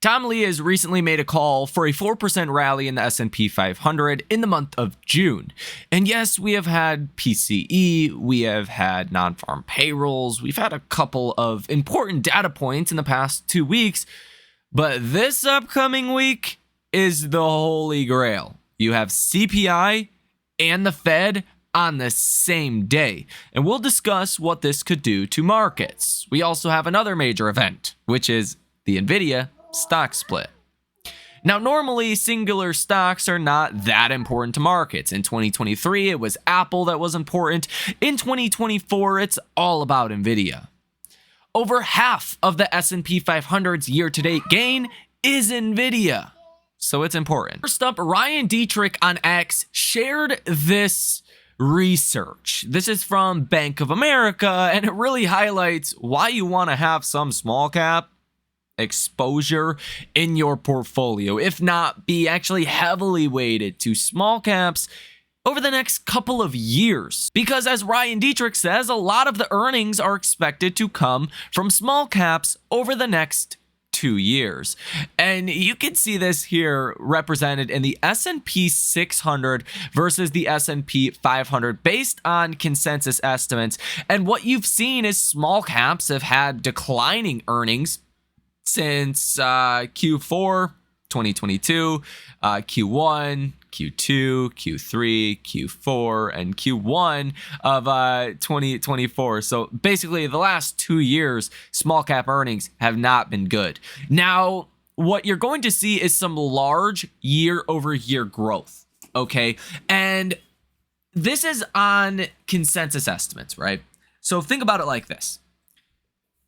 Tom Lee has recently made a call for a 4% rally in the S&P 500 in the month of June. And yes, we have had PCE, we have had non-farm payrolls, we've had a couple of important data points in the past 2 weeks, but this upcoming week is the holy grail. You have CPI and the Fed on the same day, and we'll discuss what this could do to markets. We also have another major event, which is the Nvidia stock split. Now, normally singular stocks are not that important to markets. In 2023, it was Apple that was important. In 2024, it's all about Nvidia. Over half of the S&P 500's year-to-date gain is Nvidia, so it's important. First up, Ryan Dietrich on X shared this research. This is from Bank of America, and it really highlights why you want to have some small cap exposure in your portfolio, if not be actually heavily weighted to small caps over the next couple of years. Because as Ryan Dietrich says, a lot of the earnings are expected to come from small caps over the next 2 years. And you can see this here represented in the S&P 600 versus the S&P 500 based on consensus estimates. And what you've seen is small caps have had declining earnings since Q4 2022, Q1, Q2, Q3, Q4, and Q1 of 2024. So basically, the last 2 years, small cap earnings have not been good. Now, what you're going to see is some large year-over-year growth, okay? And this is on consensus estimates, right? So think about it like this.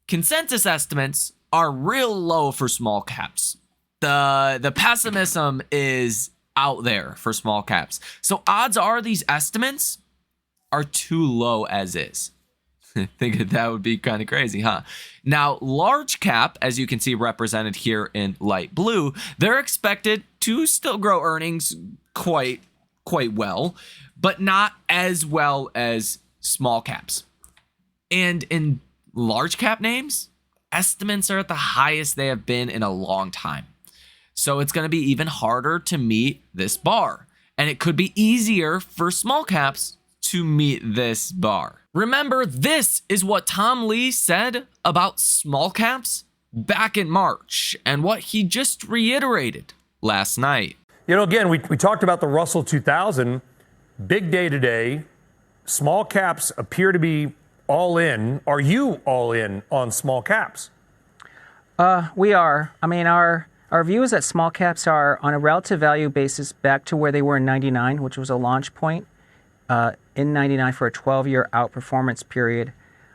Consensus estimates are real low for small caps. The pessimism is out there for small caps. So odds are these estimates are too low as is. Think that would be kind of crazy, huh? Now, large cap, as you can see represented here in light blue, they're expected to still grow earnings quite well, but not as well as small caps. And in large cap names, estimates are at the highest they have been in a long time. So it's going to be even harder to meet this bar. And it could be easier for small caps to meet this bar. Remember, this is what Tom Lee said about small caps back in March and what he just reiterated last night. You know, again, we talked about the Russell 2000. Big day today. Small caps appear to be all in. Are you all in on small caps? We are. I mean, our view is that small caps are, on a relative value basis, back to where they were in 99, which was a launch point in 99 for a 12-year outperformance period.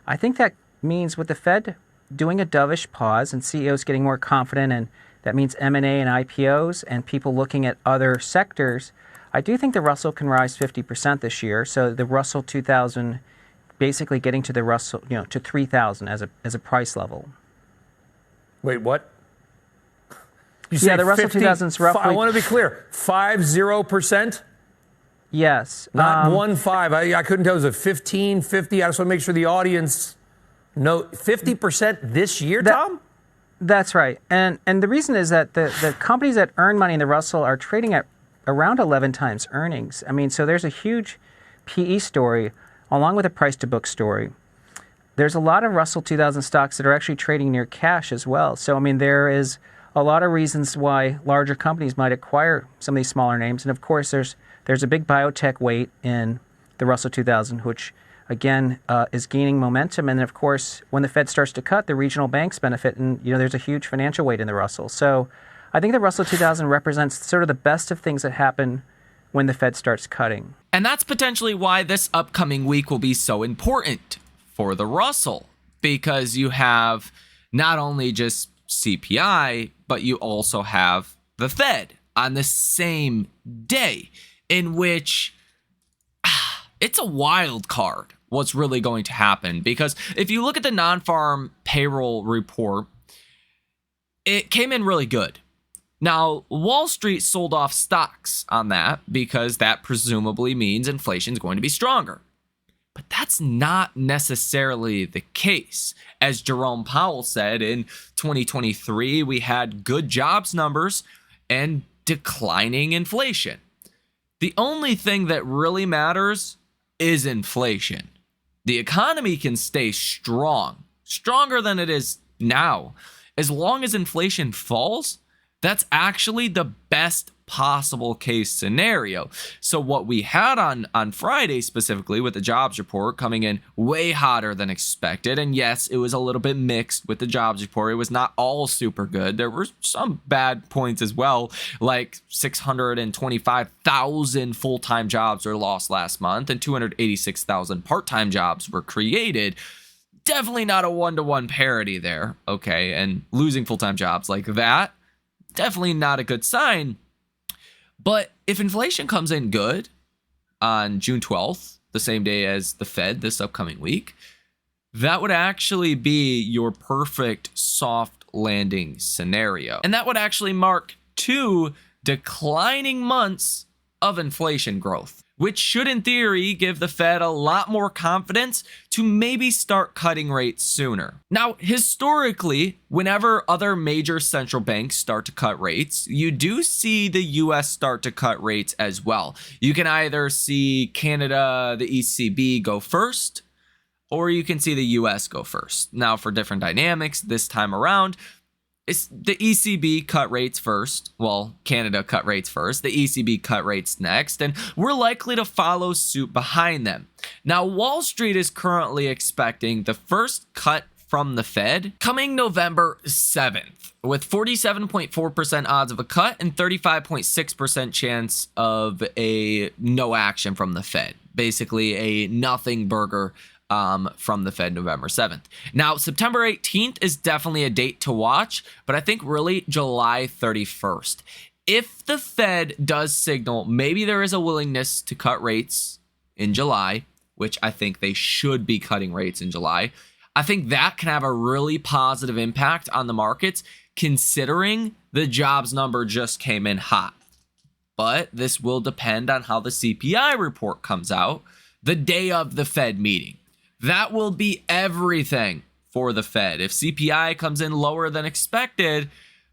I think that means with the Fed doing a dovish pause and CEOs getting more confident, and that means M&A and IPOs and people looking at other sectors, I do think the Russell can rise 50% this year. So the Russell 2000 basically getting to the Russell, to 3,000 as a price level. Wait, what? The Russell 2000 is roughly. I want to be clear. 50%? Yes. Not 1.5. I couldn't tell. It was a 15, 50. I just want to make sure the audience know 50% this year, Tom? That's right. And the reason is that the companies that earn money in the Russell are trading at around 11 times earnings. I mean, so there's a huge PE story along with a price to book story. There's a lot of Russell 2000 stocks that are actually trading near cash as well. So, I mean, there is a lot of reasons why larger companies might acquire some of these smaller names. And of course, there's a big biotech weight in the Russell 2000, which again is gaining momentum. And of course, when the Fed starts to cut, the regional banks benefit, and there's a huge financial weight in the Russell. So, I think the Russell 2000 represents sort of the best of things that happen when the Fed starts cutting. And that's potentially why this upcoming week will be so important for the Russell, because you have not only just CPI, but you also have the Fed on the same day, in which it's a wild card what's really going to happen. Because if you look at the non-farm payroll report, it came in really good. Now, Wall Street sold off stocks on that because that presumably means inflation is going to be stronger. But But that's not necessarily the case. As Jerome Powell said, in 2023, we had good jobs numbers and declining inflation. The only thing that really matters is inflation. The economy can stay strong, stronger than it is now. As long as inflation falls, that's actually the best possible case scenario. So what we had on Friday specifically with the jobs report coming in way hotter than expected, and yes, it was a little bit mixed with the jobs report. It was not all super good. There were some bad points as well, like 625,000 full-time jobs were lost last month and 286,000 part-time jobs were created. Definitely not a one-to-one parity there, okay? And losing full-time jobs like that, definitely not a good sign. But if inflation comes in good on June 12th, the same day as the Fed this upcoming week, that would actually be your perfect soft landing scenario. And that would actually mark 2 declining months of inflation growth, which should in theory give the Fed a lot more confidence to maybe start cutting rates sooner. Now, historically, whenever other major central banks start to cut rates, you do see the US start to cut rates as well. You can either see Canada, the ECB go first, or you can see the US go first. Now, for different dynamics this time around, it's the ECB cut rates first. Well, Canada cut rates first. The ECB cut rates next. And we're likely to follow suit behind them. Now, Wall Street is currently expecting the first cut from the Fed coming November 7th, with 47.4% odds of a cut and 35.6% chance of a no action from the Fed. Basically, a nothing burger from the Fed November 7th. Now, September 18th is definitely a date to watch, but I think really July 31st. If the Fed does signal maybe there is a willingness to cut rates in July, which I think they should be cutting rates in July, I think that can have a really positive impact on the markets, considering the jobs number just came in hot. But this will depend on how the CPI report comes out the day of the Fed meeting. That will be everything for the Fed. If CPI comes in lower than expected,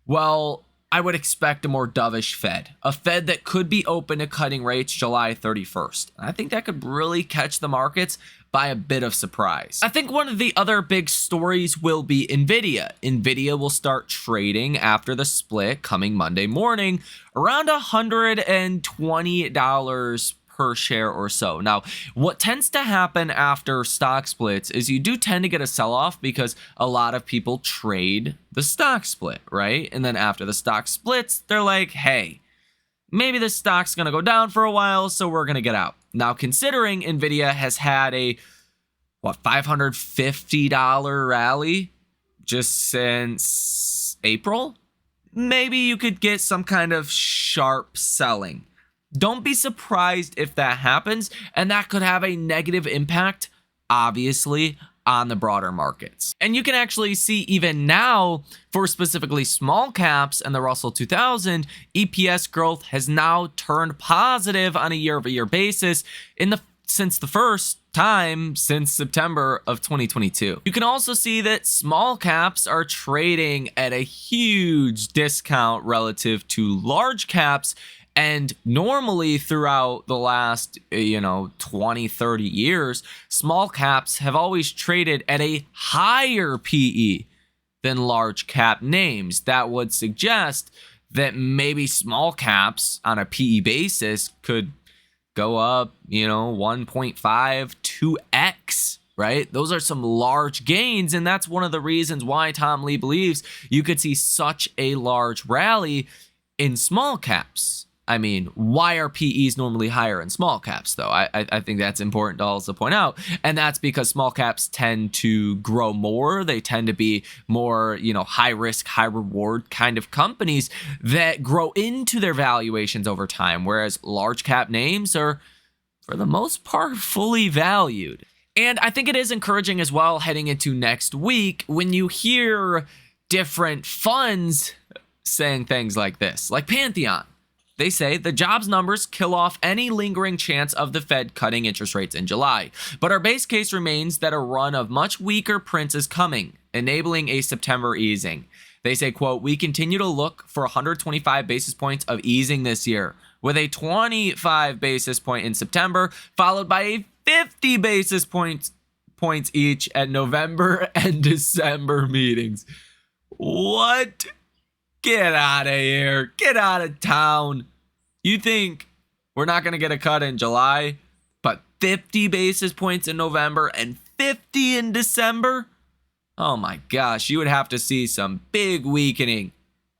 well, I would expect a more dovish Fed. A Fed that could be open to cutting rates July 31st. I think that could really catch the markets by a bit of surprise. I think one of the other big stories will be Nvidia. Nvidia will start trading after the split coming Monday morning around $120 per share or so. Now, what tends to happen after stock splits is you do tend to get a sell-off because a lot of people trade the stock split, right? And then after the stock splits, they're like, hey, maybe this stock's going to go down for a while, so we're going to get out. Now, considering Nvidia has had a, $550 rally just since April, maybe you could get some kind of sharp selling. Don't be surprised if that happens, and that could have a negative impact, obviously, on the broader markets. And you can actually see even now, for specifically small caps and the Russell 2000, EPS growth has now turned positive on a year-over-year basis since the first time since September of 2022. You can also see that small caps are trading at a huge discount relative to large caps. And normally throughout the last, 20, 30 years, small caps have always traded at a higher PE than large cap names. That would suggest that maybe small caps on a PE basis could go up, 1.5, 2x, right? Those are some large gains. And that's one of the reasons why Tom Lee believes you could see such a large rally in small caps. I mean, why are PEs normally higher in small caps, though? I think that's important to also point out. And that's because small caps tend to grow more. They tend to be more, high risk, high reward kind of companies that grow into their valuations over time, whereas large cap names are, for the most part, fully valued. And I think it is encouraging as well heading into next week when you hear different funds saying things like this, like Pantheon. They say the jobs numbers kill off any lingering chance of the Fed cutting interest rates in July. But our base case remains that a run of much weaker prints is coming, enabling a September easing. They say, quote, we continue to look for 125 basis points of easing this year, with a 25 basis point in September, followed by a 50 basis points each at November and December meetings. What? Get out of here. Get out of town. You think we're not going to get a cut in July, but 50 basis points in November and 50 in December? Oh my gosh, you would have to see some big weakening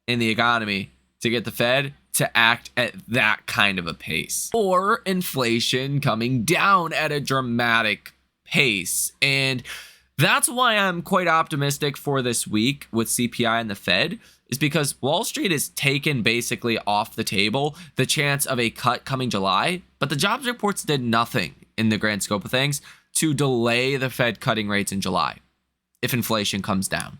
in the economy to get the Fed to act at that kind of a pace. Or inflation coming down at a dramatic pace. And that's why I'm quite optimistic for this week with CPI and the Fed, is because Wall Street has taken basically off the table the chance of a cut coming July, but the jobs reports did nothing in the grand scope of things to delay the Fed cutting rates in July if inflation comes down.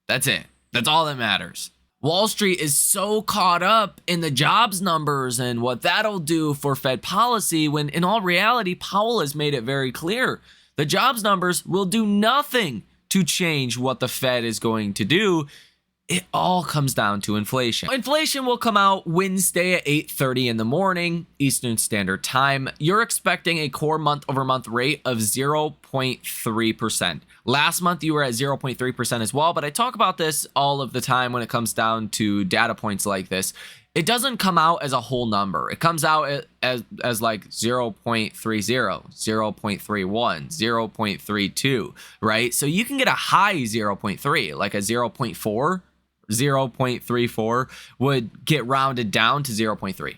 That's it. That's all that matters. Wall Street is so caught up in the jobs numbers and what that'll do for Fed policy when in all reality, Powell has made it very clear. The jobs numbers will do nothing to change what the Fed is going to do. It all comes down to inflation. Inflation will come out Wednesday at 8:30 in the morning, Eastern Standard Time. You're expecting a core month-over-month rate of 0.3%. Last month, you were at 0.3% as well, but I talk about this all of the time when it comes down to data points like this. It doesn't come out as a whole number. It comes out as like 0.30, 0.31, 0.32, right? So you can get a high 0.3, like a 0.4, 0.34 would get rounded down to 0.3.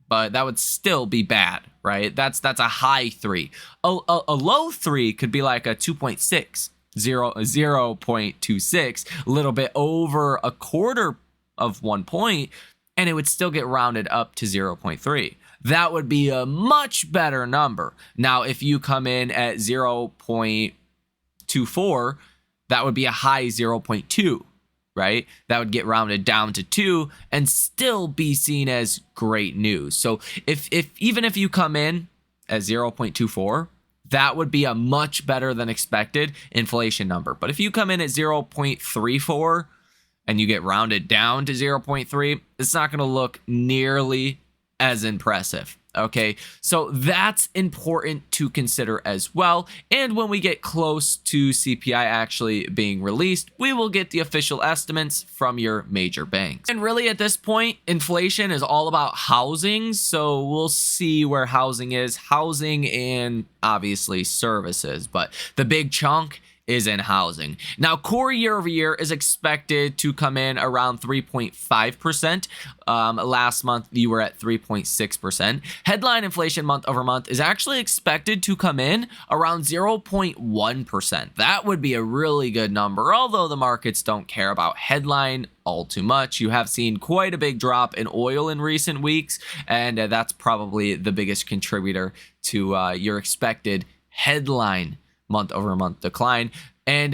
But that would still be bad, right? That's a high 3. A low 3 could be like a 2.6, 0.26, a little bit over a quarter of 1 point, and it would still get rounded up to 0.3. That would be a much better number. Now, if you come in at 0.24, that would be a high 0.2. Right? That would get rounded down to 2 and still be seen as great news. So if even if you come in at 0.24, that would be a much better than expected inflation number. But if you come in at 0.34 and you get rounded down to 0.3, it's not going to look nearly as impressive. Okay, so that's important to consider as well. And when we get close to CPI actually being released, we will get the official estimates from your major banks. And really at this point, inflation is all about housing. So we'll see where housing is, housing and obviously services. But the big chunk is in housing. Now, core year over year is expected to come in around 3.5%. Last month, you were at 3.6%. Headline inflation month over month is actually expected to come in around 0.1%. That would be a really good number, although the markets don't care about headline all too much. You have seen quite a big drop in oil in recent weeks, and that's probably the biggest contributor to your expected headline month-over-month decline. And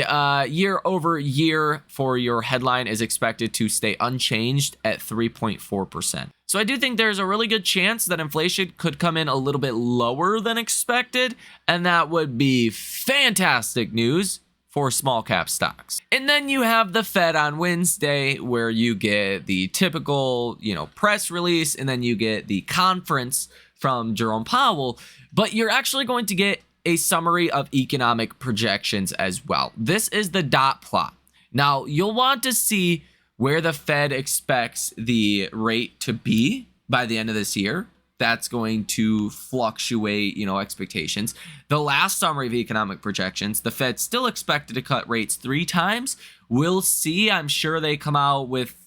year over year for your headline is expected to stay unchanged at 3.4%. So I do think there's a really good chance that inflation could come in a little bit lower than expected, and that would be fantastic news for small cap stocks. And then you have the Fed on Wednesday, where you get the typical, press release, and then you get the conference from Jerome Powell, but you're actually going to get a summary of economic projections as well. This is the dot plot. Now, you'll want to see where the Fed expects the rate to be by the end of this year. That's going to fluctuate, expectations. The last summary of economic projections, the Fed still expected to cut rates 3 times. We'll see. I'm sure they come out with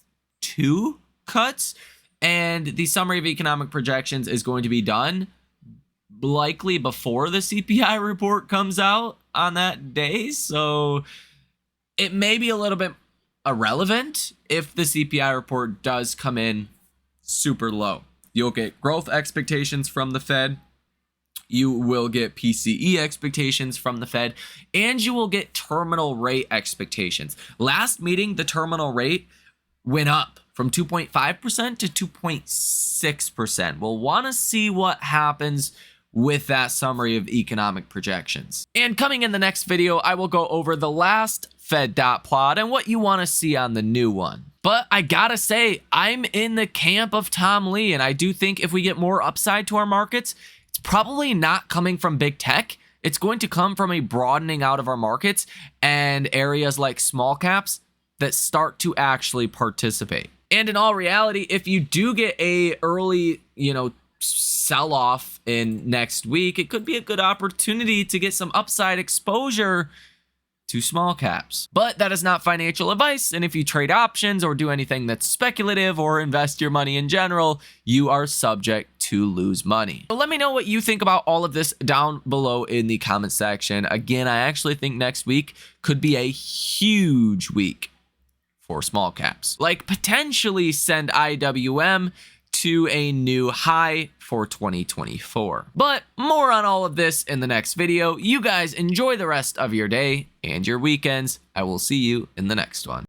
2 cuts. And the summary of economic projections is going to be done likely before the CPI report comes out on that day. So it may be a little bit irrelevant if the CPI report does come in super low. You'll get growth expectations from the Fed. You will get PCE expectations from the Fed, and you will get terminal rate expectations. Last meeting, the terminal rate went up from 2.5% to 2.6%. We'll want to see what happens with that summary of economic projections. And coming in the next video, I will go over the last Fed dot plot and what you want to see on the new one. But I gotta say, I'm in the camp of Tom Lee, and I do think if we get more upside to our markets, it's probably not coming from big tech. It's going to come from a broadening out of our markets and areas like small caps that start to actually participate. And in all reality, if you do get a early, sell off in next week, it could be a good opportunity to get some upside exposure to small caps. But that is not financial advice, and if you trade options or do anything that's speculative or invest your money in general, you are subject to lose money. So let me know what you think about all of this down below in the comment section. Again, I actually think next week could be a huge week for small caps. Like potentially send IWM to a new high for 2024. But more on all of this in the next video. You guys enjoy the rest of your day and your weekends. I will see you in the next one.